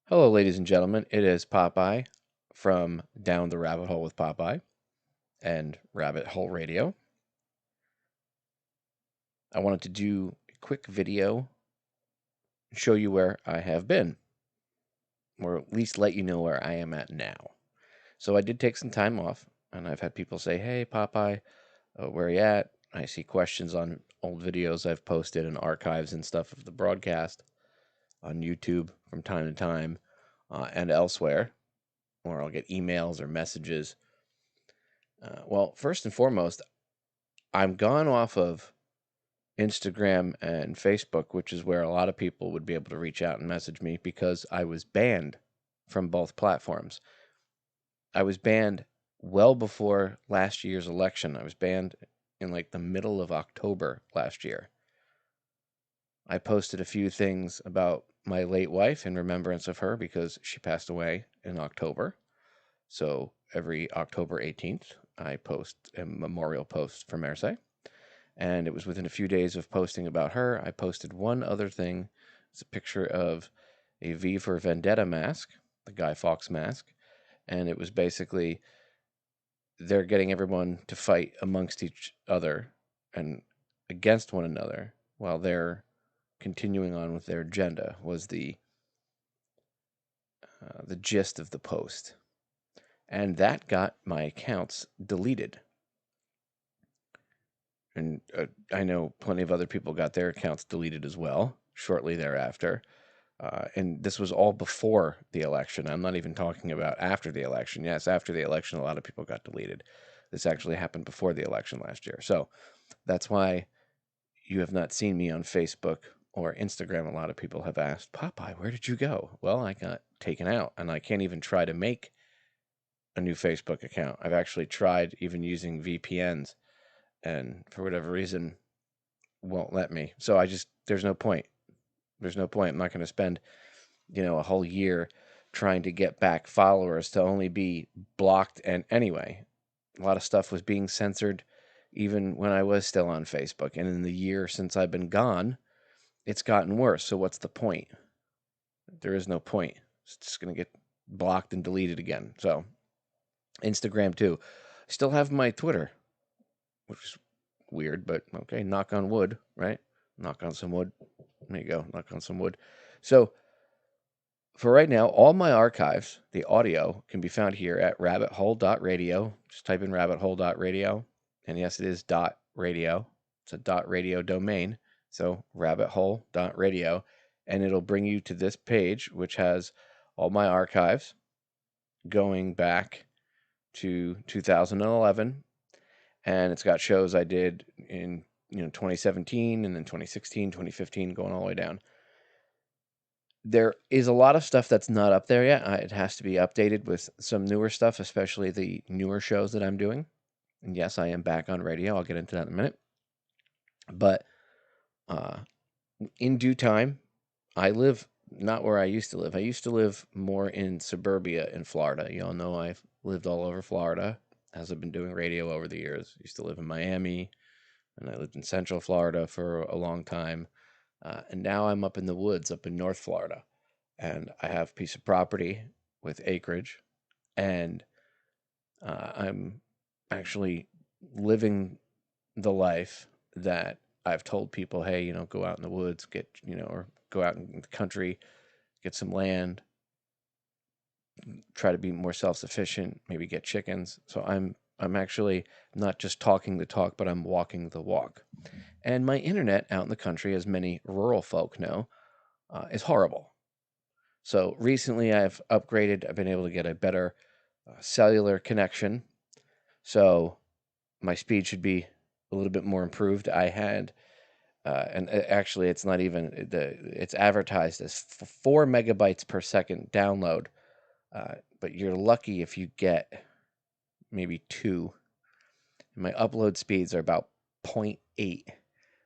Hello, ladies and gentlemen. It is Popeye from Down the Rabbit Hole with Popeye and Rabbit Hole Radio. I wanted to do a quick video and show you where I have been, or at least let you know where I am at now. So I did take some time off, and I've had people say, "Hey, Popeye, where are you at?" I see questions on old videos I've posted and archives and stuff of the broadcast on YouTube from time to time and elsewhere, or I'll get emails or messages. Well, first and foremost, I'm gone off of Instagram and Facebook, which is where a lot of people would be able to reach out and message me because I was banned from both platforms. I was banned well before last year's election. I was banned in like the middle of October last year. I posted a few things about my late wife in remembrance of her because she passed away in October. So every October 18th, I post a memorial post for Mercy. And it was within a few days of posting about her, I posted one other thing. It's a picture of a V for Vendetta mask, the Guy Fawkes mask. And it was basically they're getting everyone to fight amongst each other and against one another while they're continuing on with their agenda was the gist of the post. And that got my accounts deleted. And I know plenty of other people got their accounts deleted as well shortly thereafter. And this was all before the election. I'm not even talking about after the election. Yes, after the election, a lot of people got deleted. This actually happened before the election last year. So that's why you have not seen me on Facebook or Instagram. A lot of people have asked, Popeye, where did you go? Well, I got taken out, and I can't even try to make a new Facebook account. I've actually tried even using VPNs, and for whatever reason, won't let me. So there's no point. There's no point. I'm not going to spend, a whole year trying to get back followers to only be blocked. And anyway, a lot of stuff was being censored even when I was still on Facebook. And in the year since I've been gone, it's gotten worse. So what's the point? There is no point. It's just going to get blocked and deleted again. So Instagram too. I still have my Twitter, which is weird, but okay, knock on wood, right? Knock on some wood. There you go, knock on some wood. So for right now, all my archives, the audio, can be found here at RabbitHole.radio. Just type in RabbitHole.radio. And yes, it is .radio. It's a .radio domain. So RabbitHole.radio. And it'll bring you to this page, which has all my archives going back to 2011. And it's got shows I did in 2017 and then 2016, 2015, going all the way down. There is a lot of stuff that's not up there yet. It has to be updated with some newer stuff, especially the newer shows that I'm doing. And yes, I am back on radio. I'll get into that in a minute. But in due time, I live not where I used to live. I used to live more in suburbia in Florida. You all know I've lived all over Florida as I've been doing radio over the years. I used to live in Miami, and I lived in Central Florida for a long time. And now I'm up in the woods, up in North Florida. And I have a piece of property with acreage. And I'm actually living the life that I've told people, hey, go out in the woods, or go out in the country, get some land, try to be more self-sufficient, maybe get chickens. So I'm actually not just talking the talk, but I'm walking the walk. And my internet out in the country, as many rural folk know, is horrible. So recently I've upgraded. I've been able to get a better cellular connection. So my speed should be a little bit more improved. I had, and actually it's not even, it's advertised as 4 megabytes per second download. But you're lucky if you get maybe 2. My upload speeds are about 0.8,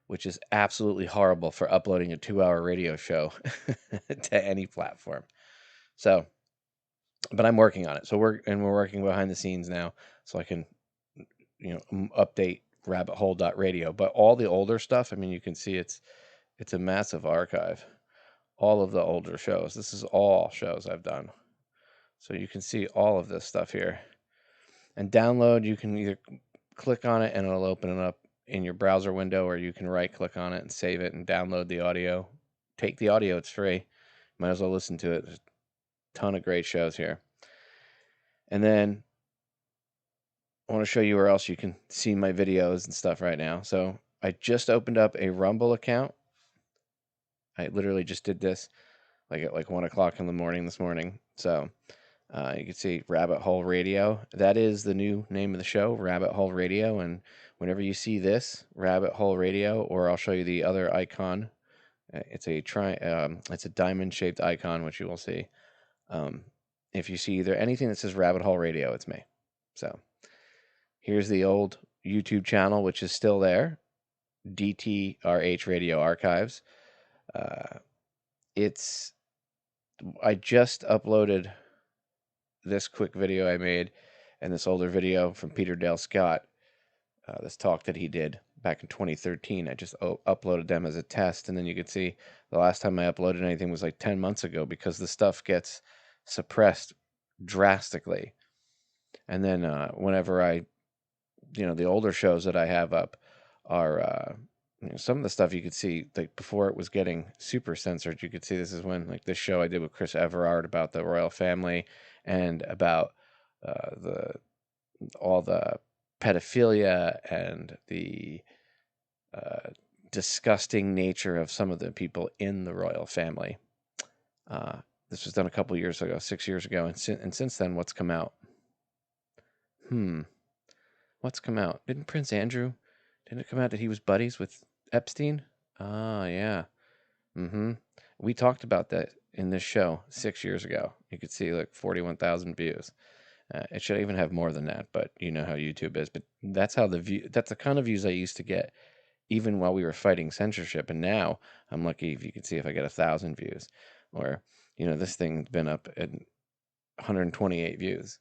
which is absolutely horrible for uploading a 2-hour radio show to any platform. So, but I'm working on it. So we're working behind the scenes now, so I can, update RabbitHole.radio. But all the older stuff, I mean, you can see it's a massive archive. all of the older shows. This is all shows I've done. So you can see all of this stuff here. And download, you can either click on it and it'll open it up in your browser window, or you can right click on it and save it and download the audio. Take the audio, it's free. Might as well listen to it. There's a ton of great shows here. And then I want to show you where else you can see my videos and stuff right now. So I just opened up a Rumble account. I literally just did this like at like 1 o'clock in the morning this morning. So you can see Rabbit Hole Radio. That is the new name of the show, Rabbit Hole Radio. And whenever you see this, Rabbit Hole Radio, or I'll show you the other icon. It's a diamond-shaped icon, which you will see. If you see either anything that says Rabbit Hole Radio, it's me. So here's the old YouTube channel, which is still there, DTRH Radio Archives. I just uploaded this quick video I made and this older video from Peter Dale Scott, this talk that he did back in 2013. I just uploaded them as a test, and then you can see the last time I uploaded anything was like 10 months ago because the stuff gets suppressed drastically. And then whenever the older shows that I have up are some of the stuff you could see like before it was getting super censored. You could see this is when like this show I did with Chris Everard about the royal family and about all the pedophilia and the disgusting nature of some of the people in the royal family. This was done a couple years ago, 6 years ago, and since then, what's come out? What's come out? Didn't Prince Andrew? Didn't it come out that he was buddies with Epstein? Ah, yeah. We talked about that in this show 6 years ago. You could see like 41,000 views. It should even have more than that, but you know how YouTube is. But that's the kind of views I used to get even while we were fighting censorship. And now I'm lucky if you can see if I get 1,000 views, or this thing's been up at 128 views.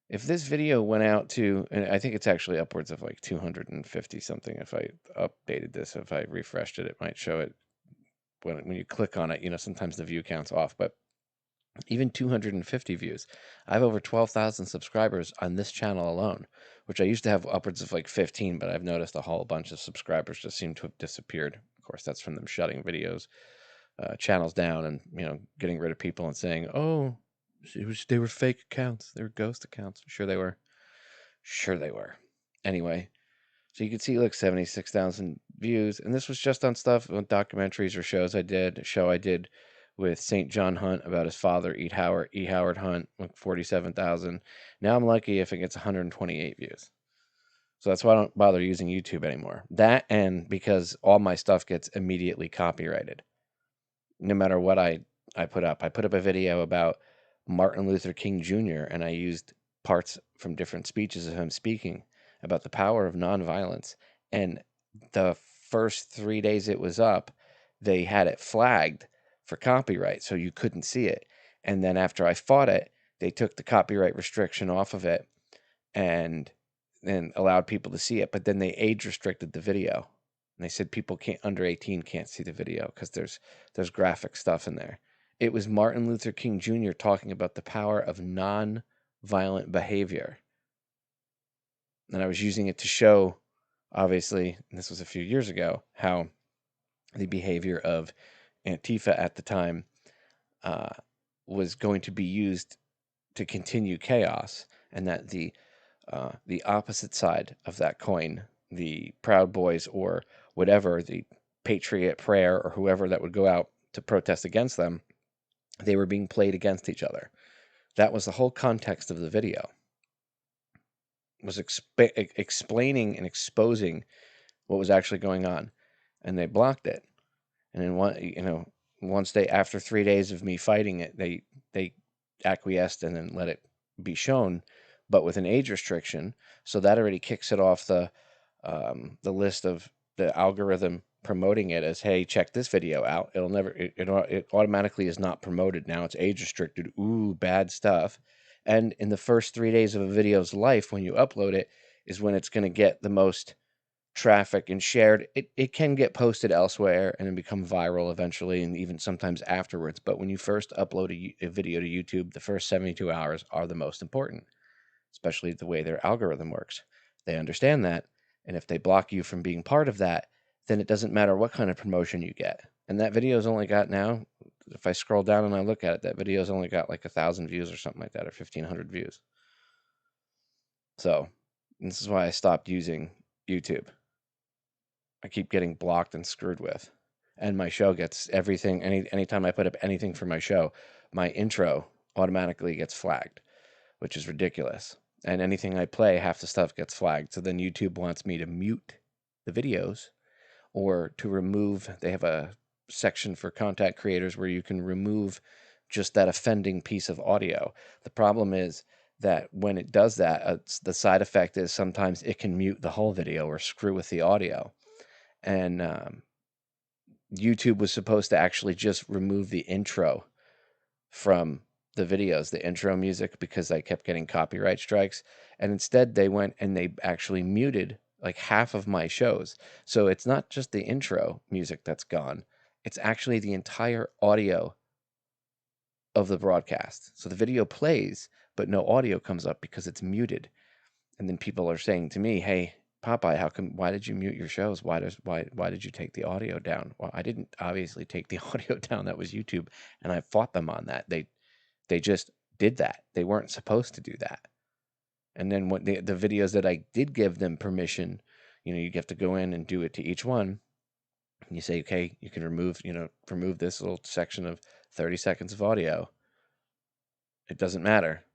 If this video went out to, and I think it's actually upwards of like 250 something. If I updated this, if I refreshed it, it might show it when you click on it. Sometimes the view count's off, but even 250 views. I have over 12,000 subscribers on this channel alone, which I used to have upwards of like 15, but I've noticed a whole bunch of subscribers just seem to have disappeared. Of course, that's from them shutting channels down and, getting rid of people and saying, oh, they were fake accounts. They were ghost accounts. Sure they were. Anyway, so you can see like 76,000 views. And this was just on stuff, on documentaries or shows I did. A show I did with St. John Hunt about his father, E. Howard Hunt, with 47,000. Now I'm lucky if it gets 128 views. So that's why I don't bother using YouTube anymore. That, and because all my stuff gets immediately copyrighted. No matter what I put up. I put up a video about Martin Luther King Jr., and I used parts from different speeches of him speaking about the power of nonviolence. And the first 3 days it was up, they had it flagged for copyright, so you couldn't see it. And then after I fought it, they took the copyright restriction off of it and then allowed people to see it. But then they age restricted the video. And they said people under 18 can't see the video because there's graphic stuff in there. It was Martin Luther King Jr. talking about the power of non-violent behavior. And I was using it to show, obviously, and this was a few years ago, how the behavior of Antifa at the time was going to be used to continue chaos, and that the opposite side of that coin, the Proud Boys or whatever, the Patriot Prayer or whoever that would go out to protest against them, they were being played against each other. That was the whole context of the video. It was explaining and exposing what was actually going on, and they blocked it. And then once after 3 days of me fighting it, they acquiesced and then let it be shown, but with an age restriction. So that already kicks it off the list of the algorithm promoting it as, hey, check this video out. It automatically is not promoted now. It's age restricted. Ooh, bad stuff. And in the first 3 days of a video's life, when you upload it, is when it's going to get the most traffic and shared, it can get posted elsewhere and then become viral eventually and even sometimes afterwards. But when you first upload a video to YouTube, the first 72 hours are the most important, especially the way their algorithm works. They understand that. And if they block you from being part of that, then it doesn't matter what kind of promotion you get. And that video's only got now, if I scroll down and I look at it, that video's only got like 1,000 views or something like that, or 1,500 views. So this is why I stopped using YouTube. I keep getting blocked and screwed with. And my show gets everything, anytime I put up anything for my show, my intro automatically gets flagged, which is ridiculous. And anything I play, half the stuff gets flagged. So then YouTube wants me to mute the videos or to remove, they have a section for content creators where you can remove just that offending piece of audio. The problem is that when it does that, the side effect is sometimes it can mute the whole video or screw with the audio. And YouTube was supposed to actually just remove the intro from the videos, the intro music, because I kept getting copyright strikes. And instead they went and they actually muted like half of my shows. So it's not just the intro music that's gone. It's actually the entire audio of the broadcast. So the video plays, but no audio comes up because it's muted. And then people are saying to me, "Hey, Popeye, why did you mute your shows? Why did you take the audio down?" Well, I didn't obviously take the audio down. That was YouTube, and I fought them on that. They just did that. They weren't supposed to do that. And then when the videos that I did give them permission, you have to go in and do it to each one. And you say, okay, you can remove this little section of 30 seconds of audio. It doesn't matter.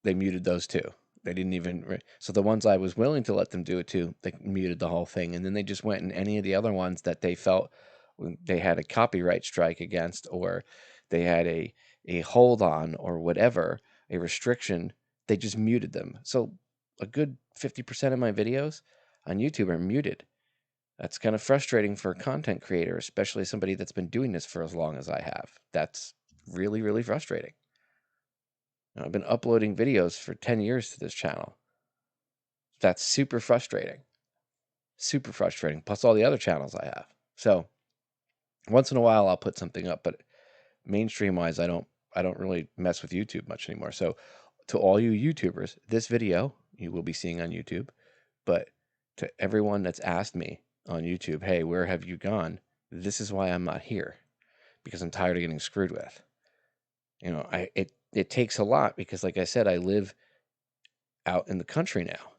They muted those too. They didn't even, so the ones I was willing to let them do it to, they muted the whole thing. And then they just went in any of the other ones that they felt they had a copyright strike against, or they had a hold on, or whatever, a restriction, they just muted them. So a good 50% of my videos on YouTube are muted. That's kind of frustrating for a content creator, especially somebody that's been doing this for as long as I have. That's really, really frustrating. I've been uploading videos for 10 years to this channel. That's super frustrating. Super frustrating. Plus all the other channels I have. So once in a while I'll put something up, but mainstream wise, I don't really mess with YouTube much anymore. So to all you YouTubers, this video you will be seeing on YouTube, but to everyone that's asked me on YouTube, hey, where have you gone? This is why I'm not here, because I'm tired of getting screwed with. It takes a lot because, like I said, I live out in the country now.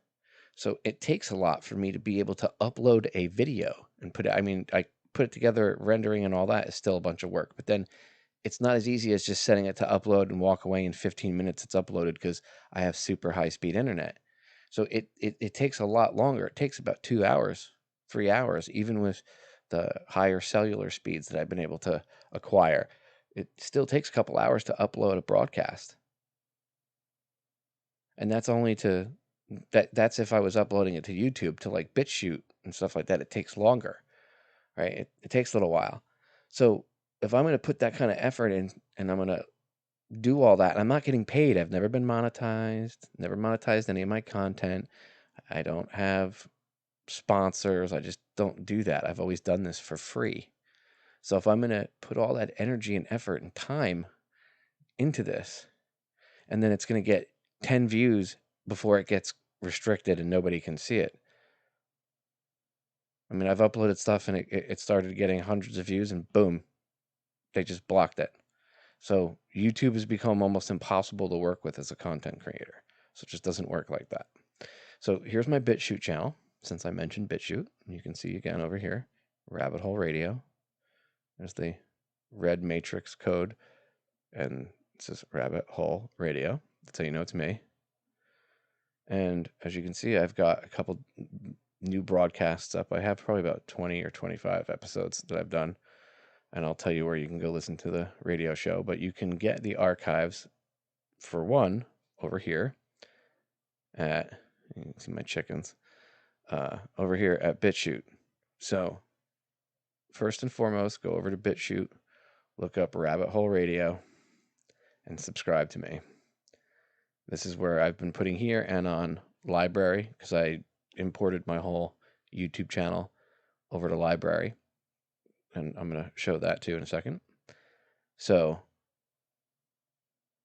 So it takes a lot for me to be able to upload a video and put it, I put it together, rendering and all that is still a bunch of work, but then it's not as easy as just setting it to upload and walk away in 15 minutes it's uploaded, because I have super high speed internet. So it takes a lot longer. It takes about 2 hours, 3 hours, even with the higher cellular speeds that I've been able to acquire. It still takes a couple hours to upload a broadcast. And that's only that's if I was uploading it to YouTube. To like Bitchute and stuff like that, it takes longer, right? It takes a little while. So if I'm going to put that kind of effort in and I'm going to do all that, and I'm not getting paid. I've never been monetized, never monetized any of my content. I don't have sponsors. I just don't do that. I've always done this for free. So if I'm going to put all that energy and effort and time into this, and then it's going to get 10 views before it gets restricted and nobody can see it. I mean, I've uploaded stuff and it started getting hundreds of views and boom, they just blocked it. So YouTube has become almost impossible to work with as a content creator. So it just doesn't work like that. So here's my Bitchute channel. Since I mentioned Bitchute, you can see again over here, RabbitHoleRadio. There's the red matrix code, and it says RabbitHoleRadio. That's how you know it's me. And as you can see, I've got a couple new broadcasts up. I have probably about 20 or 25 episodes that I've done. And I'll tell you where you can go listen to the radio show. But you can get the archives, for one, over here at, you can see my chickens, over here at Bitchute. So first and foremost, go over to Bitchute, look up Rabbit Hole Radio, and subscribe to me. This is where I've been putting here and on LBRY, because I imported my whole YouTube channel over to LBRY, and I'm going to show that too in a second. So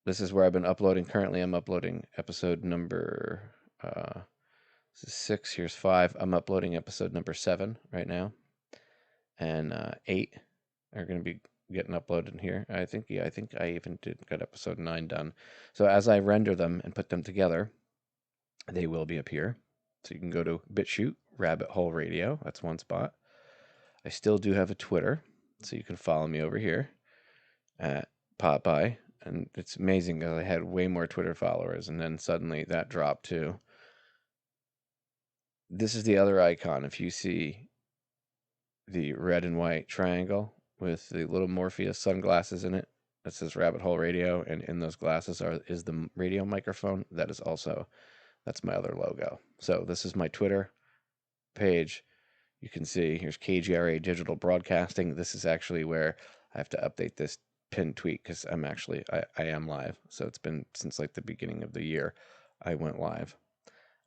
this is where I've been uploading. Currently, I'm uploading episode number 6. Here's 5. I'm uploading episode number 7 right now, and 8 are going to be getting uploaded in here. I think I even got episode 9 done. So as I render them and put them together, they will be up here. So you can go to Bitchute, RabbitHoleRadio. That's one spot. I still do have a Twitter, so you can follow me over here at Popeye. And it's amazing because I had way more Twitter followers, and then suddenly that dropped too. This is the other icon. If you see the red and white triangle with the little Morpheus sunglasses in it, that says RabbitHoleRadio, and in those glasses is the radio microphone. That's my other logo. So this is my Twitter page. You can see here's KGRA Digital Broadcasting. This is actually where I have to update this pinned tweet because I am live. So it's been since like the beginning of the year I went live.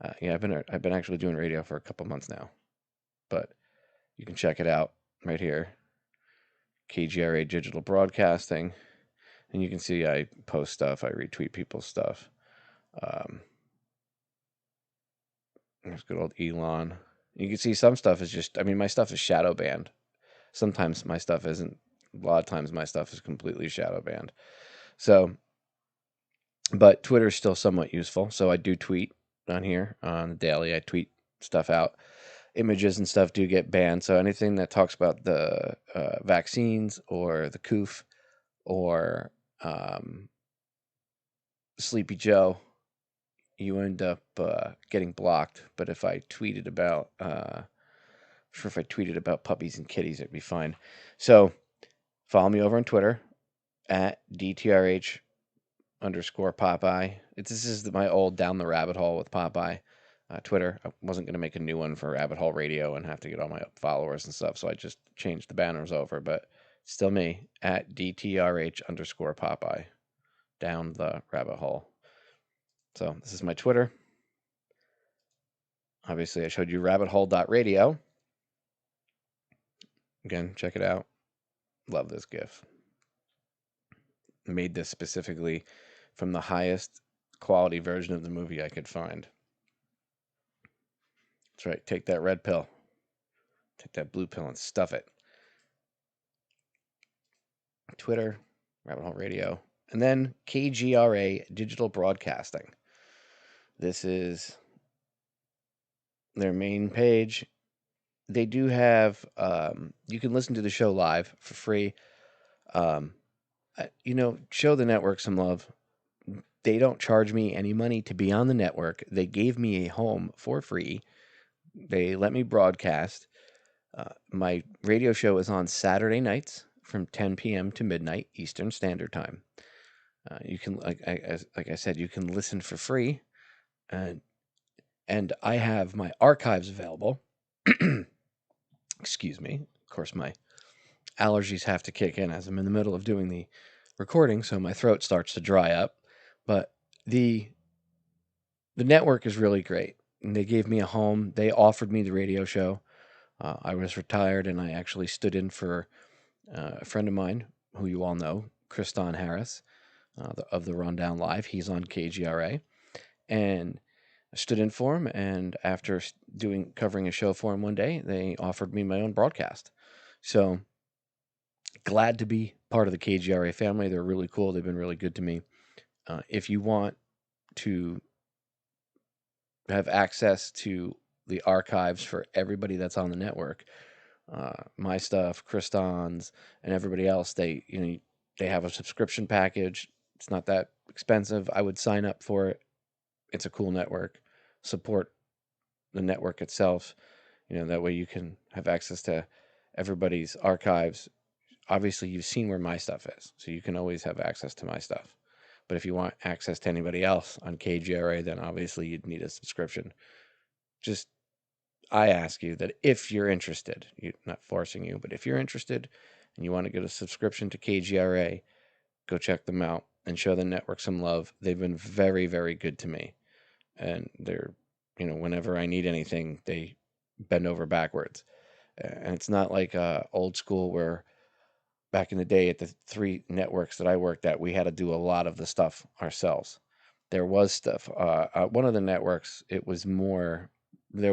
I've been actually doing radio for a couple months now, but you can check it out right here, KGRA Digital Broadcasting, and you can see I post stuff, I retweet people's stuff. There's good old Elon. You can see some stuff is just, my stuff is shadow banned. Sometimes my stuff isn't. A lot of times my stuff is completely shadow banned. So, but Twitter is still somewhat useful. So I do tweet on here on the daily. I tweet stuff out. Images and stuff do get banned. So anything that talks about the vaccines or the COOF or Sleepy Joe, you end up getting blocked. But if I tweeted about, puppies and kitties, it'd be fine. So follow me over on Twitter at DTRH_Popeye. This is my old Down the Rabbit Hole with Popeye Twitter. I wasn't going to make a new one for Rabbit Hole Radio and have to get all my followers and stuff, so I just changed the banners over, but still me at DTRH_Popeye. Down the Rabbit Hole. So this is my Twitter. Obviously, I showed you RabbitHole.radio. Again, check it out. Love this GIF. Made this specifically from the highest quality version of the movie I could find. That's right. Take that red pill. Take that blue pill and stuff it. Twitter, Rabbit Hole Radio, and then KGRA Digital Broadcasting. This is their main page. They do have, you can listen to the show live for free. Show the network some love. They don't charge me any money to be on the network. They gave me a home for free. They let me broadcast. My radio show is on Saturday nights from 10 p.m. to midnight Eastern Standard Time. You can, like I said, you can listen for free. And I have my archives available. Excuse me. Of course, my allergies have to kick in as I'm in the middle of doing the recording, so my throat starts to dry up. But the network is really great. And they gave me a home. They offered me the radio show. I was retired, and I actually stood in for a friend of mine, who you all know, Kriston Harris, of the Rundown Live. He's on KGRA. And I stood in for him, and after covering a show for him one day, they offered me my own broadcast. So glad to be part of the KGRA family. They're really cool. They've been really good to me. If you want to have access to the archives for everybody that's on the network, my stuff, Kriston's, and everybody else, they have a subscription package. It's not that expensive. I would sign up for it. It's a cool network. Support the network itself. That way you can have access to everybody's archives. Obviously, you've seen where my stuff is, so you can always have access to my stuff. But if you want access to anybody else on KGRA, then obviously you'd need a subscription. I ask you that if you're interested, not forcing you, but if you're interested and you want to get a subscription to KGRA, go check them out and show the network some love. They've been very, very good to me. And they're whenever I need anything, they bend over backwards. And it's not like old school where back in the day at the three networks that I worked at, we had to do a lot of the stuff ourselves. There was stuff. One of the networks, there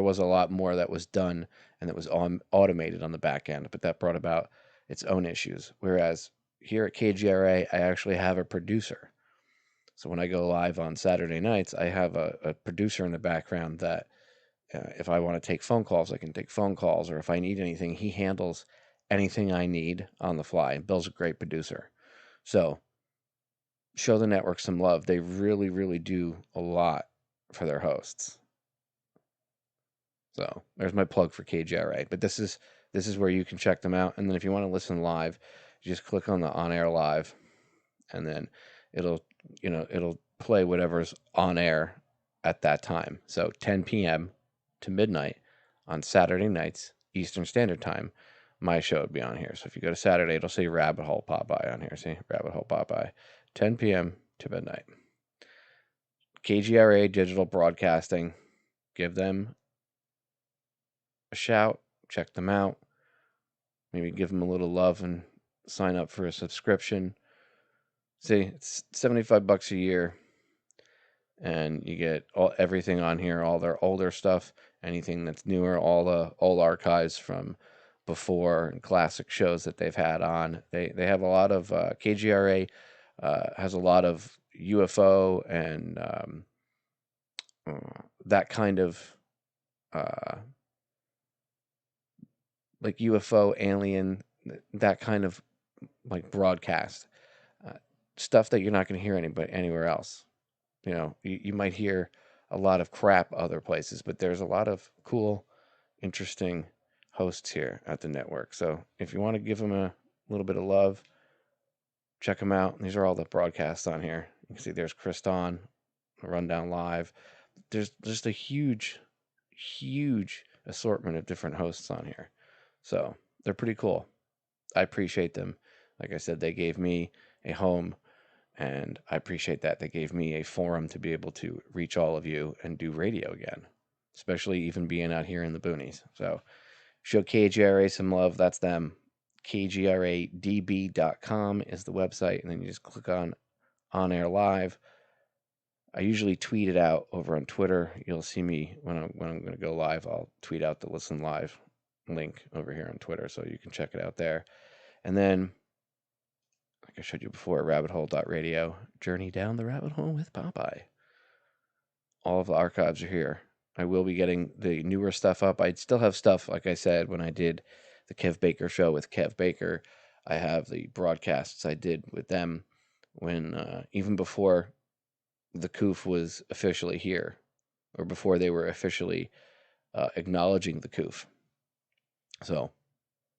was a lot more that was done and that was automated on the back end, but that brought about its own issues. Whereas here at KGRA, I actually have a producer. So when I go live on Saturday nights, I have a producer in the background that if I want to take phone calls, I can take phone calls, or if I need anything, he handles anything I need on the fly. Bill's a great producer. So show the network some love. They really, really do a lot for their hosts. So there's my plug for KGRA. But this is where you can check them out. And then if you want to listen live, you just click on the on air live, and then it'll play whatever's on air at that time. So 10 p.m. to midnight on Saturday nights, Eastern Standard Time, my show would be on here. So if you go to Saturday, it'll say Rabbit Hole Popeye on here. See, Rabbit Hole Popeye, 10 p.m. to midnight. KGRA Digital Broadcasting, give them a shout, check them out, maybe give them a little love and sign up for a subscription. See, it's $75 a year, and you get everything on here, all their older stuff, anything that's newer, all the old archives from before and classic shows that they've had on. They have a lot of KGRA has a lot of UFO and that kind of like UFO, alien, that kind of like broadcast stuff that you're not going to hear anywhere else. You might hear a lot of crap other places, but there's a lot of cool, interesting hosts here at the network. So if you want to give them a little bit of love, check them out. These are all the broadcasts on here. You can see there's Kriston, Rundown Live. There's just a huge, huge assortment of different hosts on here. So they're pretty cool. I appreciate them. Like I said, they gave me a home, and I appreciate that. They gave me a forum to be able to reach all of you and do radio again, especially even being out here in the boonies. So show KGRA some love. That's them. KGRADB.com is the website, and then you just click on air live. I usually tweet it out over on Twitter. You'll see me when I'm going to go live. I'll tweet out the listen live link over here on Twitter, so you can check it out there. And then, like I showed you before, RabbitHole.radio, Journey Down the Rabbit Hole with Popeye. All of the archives are here. I will be getting the newer stuff up. I still have stuff, like I said, when I did the Kev Baker show with Kev Baker. I have the broadcasts I did with them when, even before the COOF was officially here, or before they were officially acknowledging the COOF. So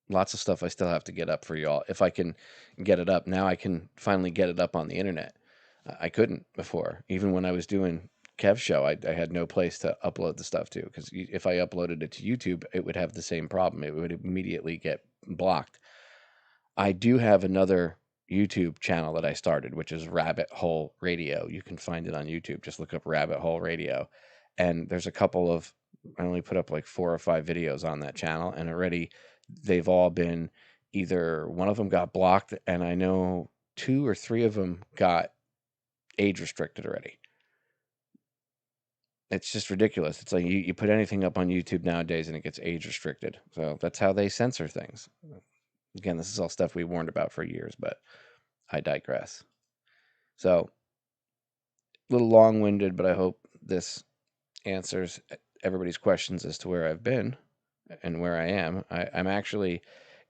lots of stuff I still have to get up for y'all. If I can get it up now, I can finally get it up on the internet. I couldn't before. Even when I was doing Kev's show, I had no place to upload the stuff to, because if I uploaded it to YouTube, it would have the same problem. It would immediately get blocked. I do have another YouTube channel that I started, which is Rabbit Hole Radio. You can find it on YouTube. Just look up Rabbit Hole Radio. And there's a couple of, I only put up like 4 or 5 videos on that channel, and already they've all been either one of them got blocked, and I know 2 or 3 of them got age restricted already. It's just ridiculous. It's like you put anything up on YouTube nowadays and it gets age restricted. So that's how they censor things. Again, this is all stuff we warned about for years, but I digress. So, a little long-winded, but I hope this answers everybody's questions as to where I've been and where I am. I'm actually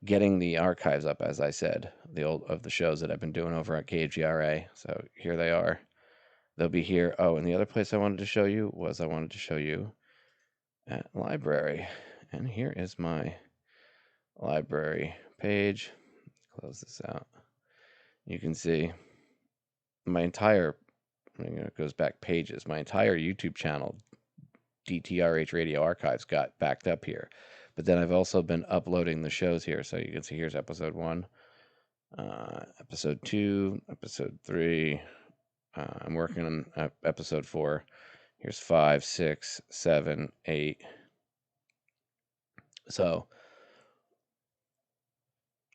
getting the archives up, as I said, of the shows that I've been doing over at KGRA. So here they are. They'll be here. Oh, and the other place I wanted to show you was at LBRY. And here is my LBRY page. Close this out. You can see my entire, it goes back pages, my entire YouTube channel, DTRH Radio Archives, got backed up here. But then I've also been uploading the shows here. So you can see here's episode 1, episode 2, episode 3. I'm working on episode 4. Here's 5, 6, 7, 8. So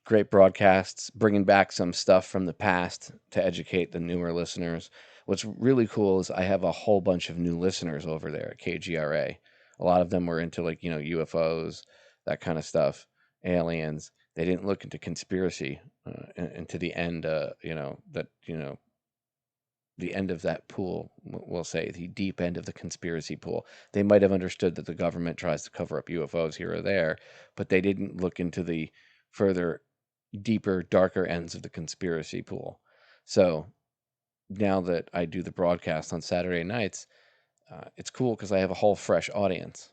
great broadcasts, bringing back some stuff from the past to educate the newer listeners. What's really cool is I have a whole bunch of new listeners over there at KGRA. A lot of them were into like, UFOs, that kind of stuff, aliens. They didn't look into conspiracy, into the end, the end of that pool, we'll say, the deep end of the conspiracy pool. They might have understood that the government tries to cover up UFOs here or there, but they didn't look into the further, deeper, darker ends of the conspiracy pool. So now that I do the broadcast on Saturday nights, it's cool because I have a whole fresh audience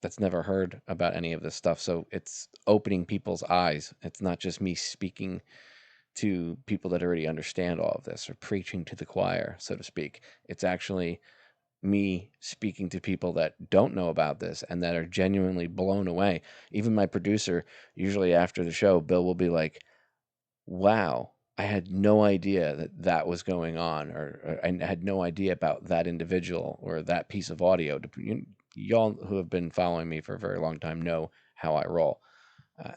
that's never heard about any of this stuff. So it's opening people's eyes. It's not just me speaking to people that already understand all of this or preaching to the choir, so to speak. It's actually me speaking to people that don't know about this and that are genuinely blown away. Even my producer, usually after the show, Bill will be like, wow, I had no idea that that was going on, or I had no idea about that individual or that piece of audio. Y'all who have been following me for a very long time know how I roll.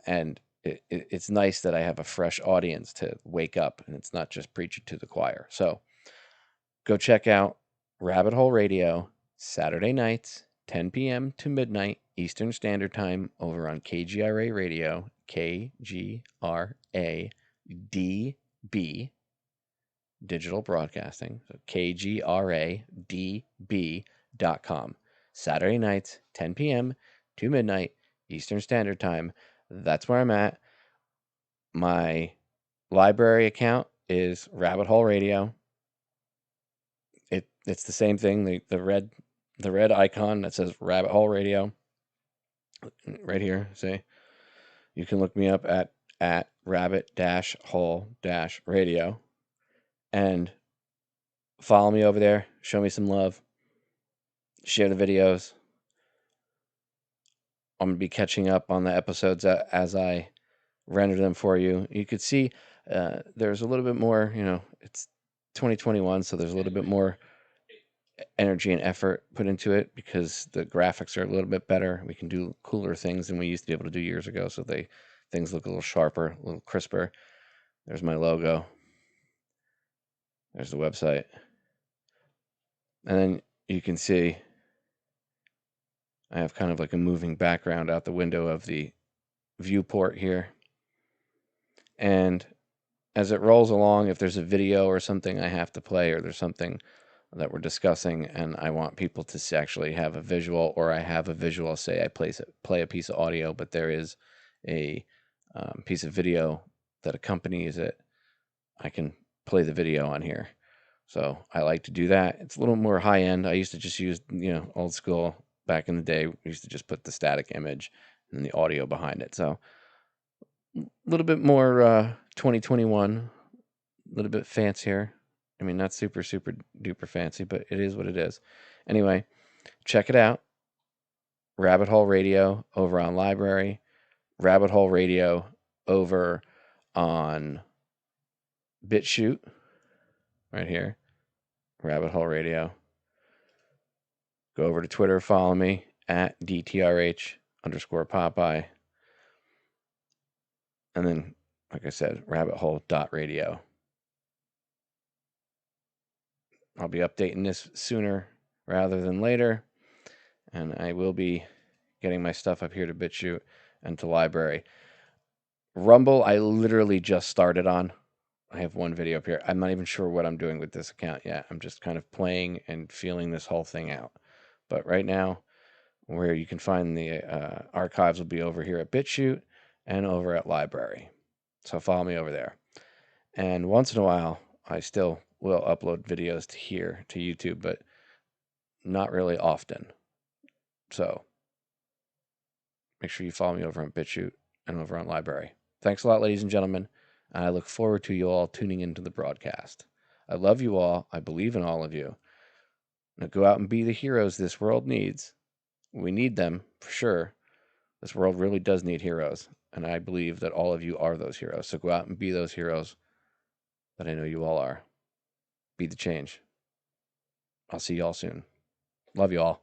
And it's nice that I have a fresh audience to wake up, and it's not just preaching to the choir. So go check out Rabbit Hole Radio Saturday nights, 10 p.m. to midnight Eastern Standard Time over on KGRA Radio, KGRA DB, Digital Broadcasting, so KGRADB.com. Saturday nights, 10 p.m. to midnight Eastern Standard Time. That's where I'm at. My library account is Rabbit Hole Radio. It's the same thing. The red icon that says Rabbit Hole Radio right here. See, you can look me up at rabbit-hole-radio and follow me over there. Show me some love. Share the videos. I'm gonna be catching up on the episodes as I render them for you. You could see there's a little bit more, it's 2021, so there's a little bit more energy and effort put into it because the graphics are a little bit better. We can do cooler things than we used to be able to do years ago, so things look a little sharper, a little crisper. There's my logo. There's the website. And then you can see I have kind of like a moving background out the window of the viewport here. And as it rolls along, if there's a video or something I have to play, or there's something that we're discussing and I want people to actually have a visual, or I have a visual, say I play a piece of audio, but there is a piece of video that accompanies it, I can play the video on here. So I like to do that. It's a little more high end. I used to just use, old school. Back in the day, we used to just put the static image and the audio behind it. So a little bit more 2021, a little bit fancier. I mean, not super duper fancy, but it is what it is. Anyway, check it out. Rabbit Hole Radio over on LBRY. Rabbit Hole Radio over on Bitchute. Right here. Rabbit Hole Radio. Go over to Twitter, follow me at DTRH_Popeye. And then, like I said, rabbithole.radio. I'll be updating this sooner rather than later. And I will be getting my stuff up here to Bitchute and to LBRY. Rumble, I literally just started on. I have one video up here. I'm not even sure what I'm doing with this account yet. I'm just kind of playing and feeling this whole thing out. But right now, where you can find the archives will be over here at Bitchute and over at LBRY. So follow me over there. And once in a while, I still will upload videos to here, to YouTube, but not really often. So make sure you follow me over on Bitchute and over on LBRY. Thanks a lot, ladies and gentlemen. And I look forward to you all tuning into the broadcast. I love you all. I believe in all of you. Now go out and be the heroes this world needs. We need them, for sure. This world really does need heroes. And I believe that all of you are those heroes. So go out and be those heroes that I know you all are. Be the change. I'll see you all soon. Love you all.